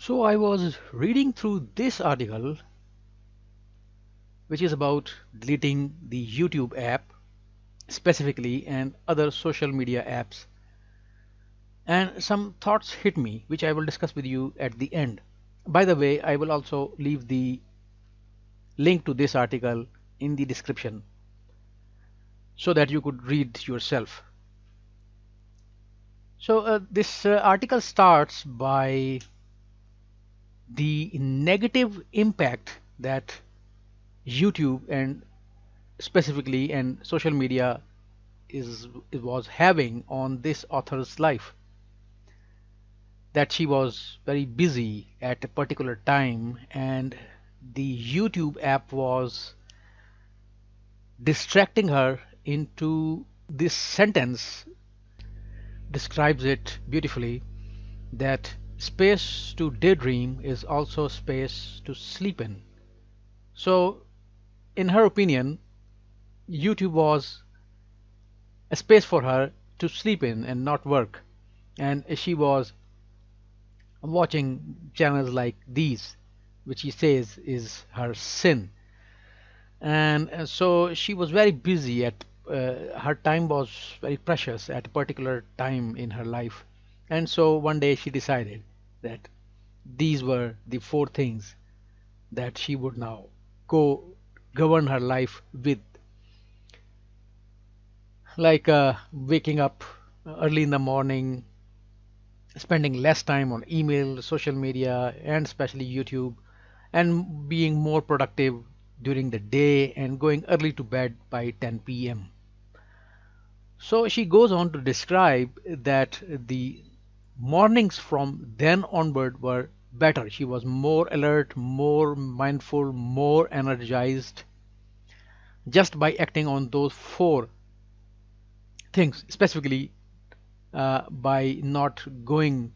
So I was reading through this article, which is about deleting the YouTube app specifically and other social media apps. And some thoughts hit me, which I will discuss with you at the end. By the way, I will also leave the link to this article in the description so that you could read yourself. So this article starts by the negative impact that YouTube and specifically and social media was having on this author's life, that she was very busy at a particular time and the YouTube app was distracting her. Into this sentence describes it beautifully, that space to daydream is also space to sleep in. So in her opinion, YouTube was a space for her to sleep in and not work, and she was watching channels like these, which he says is her sin. And so she was very busy at her time was very precious at a particular time in her life. And so one day she decided that these were the four things that she would now go govern her life with, like waking up early in the morning, spending less time on email, social media, and especially YouTube, and being more productive during the day and going early to bed by 10 p.m. So she goes on to describe that the mornings from then onward were better. She was more alert, more mindful, more energized just by acting on those four things, specifically by not going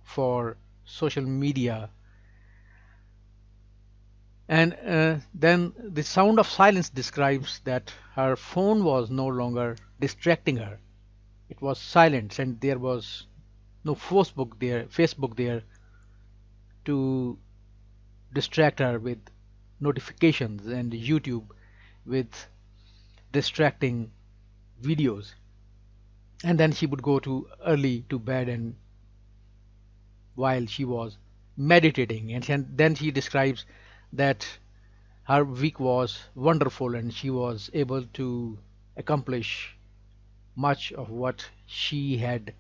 for social media. And then the sound of silence describes that her phone was no longer distracting her. It was silent, and there was no Facebook there to distract her with notifications and YouTube with distracting videos. And then she would go to early to bed, and while she was meditating, and then she describes that her week was wonderful and she was able to accomplish much of what she had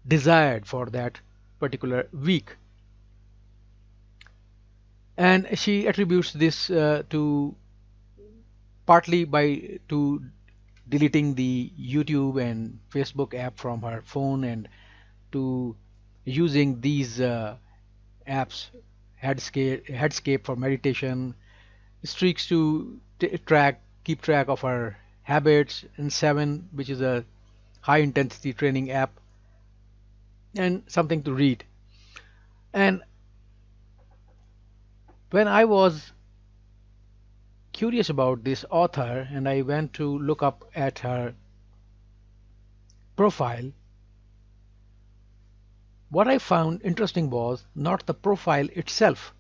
desired for that particular week. And she attributes this to partly by to deleting the YouTube and Facebook app from her phone, and to using these apps, Headscape for meditation, Streaks to keep track of her habits, and Seven, which is a high intensity training app, and something to read. And when I was curious about this author and I went to look up at her profile, what I found interesting was not the profile itself,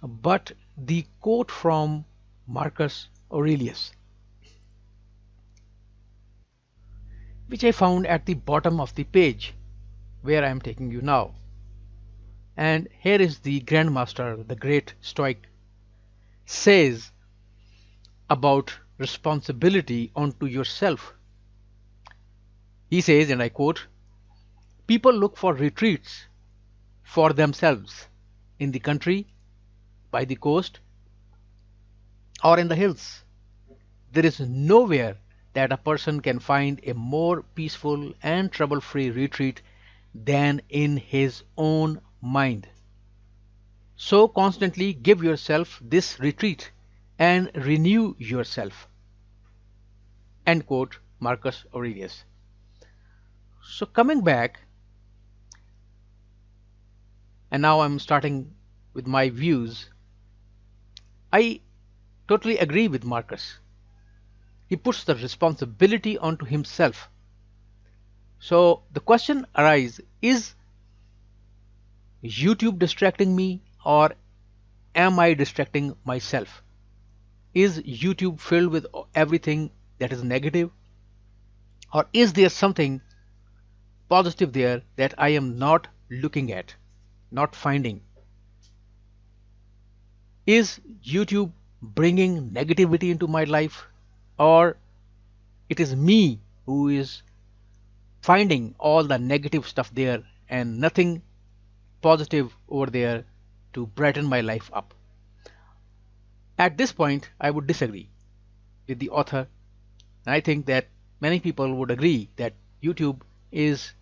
but the quote from Marcus Aurelius, which I found at the bottom of the page where I am taking you now. And here is the Grandmaster, the great Stoic, says about responsibility onto yourself. He says, and I quote, "People look for retreats for themselves in the country, by the coast, or in the hills. There is nowhere that a person can find a more peaceful and trouble-free retreat than in his own mind. So constantly give yourself this retreat and renew yourself." End quote, Marcus Aurelius. So coming back, and now I'm starting with my views, I totally agree with Marcus. He puts the responsibility onto himself. So the question arises, is YouTube distracting me, or am I distracting myself? Is YouTube filled with everything that is negative, or is there something positive there that I am not looking at, not finding? Is YouTube bringing negativity into my life, or it is me who is finding all the negative stuff there and nothing positive over there to brighten my life up? At this point, I would disagree with the author. And I think that many people would agree that YouTube is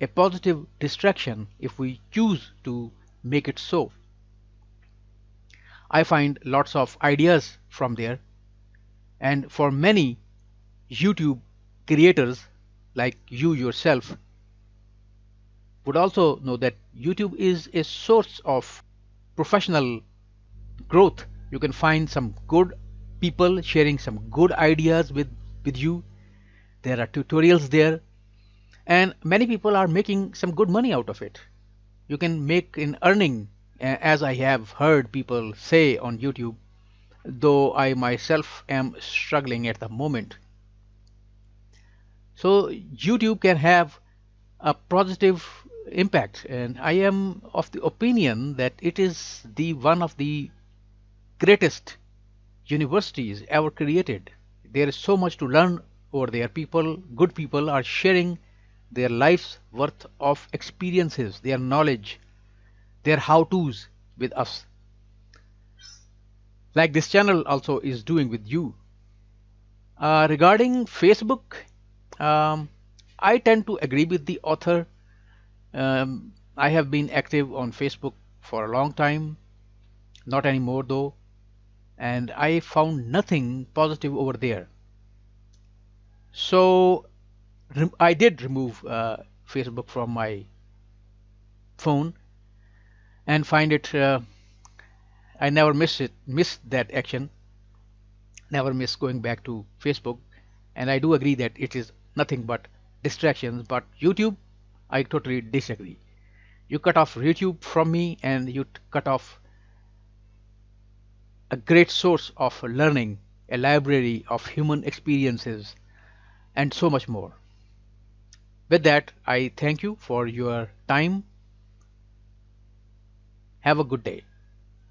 a positive distraction if we choose to make it so. I find lots of ideas from there, and for many YouTube creators like you yourself would also know that YouTube is a source of professional growth. You can find some good people sharing some good ideas with you. There are tutorials there, and many people are making some good money out of it. You can make an earning, as I have heard people say on YouTube, though I myself am struggling at the moment. So YouTube can have a positive impact, and I am of the opinion that it is the one of the greatest universities ever created. There is so much to learn over there. Good people are sharing their life's worth of experiences, their knowledge, their how-tos with us, like this channel also is doing with you. Regarding Facebook, um, I tend to agree with the author. I have been active on Facebook for a long time, not anymore though, and I found nothing positive over there. So I did remove Facebook from my phone and find it. I never missed that action. Never miss going back to Facebook, and I do agree that it is nothing but distractions. But YouTube, I totally disagree. You cut off YouTube from me, and you cut off a great source of learning, a library of human experiences, and so much more. With that, I thank you for your time. Have a good day.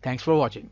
Thanks for watching.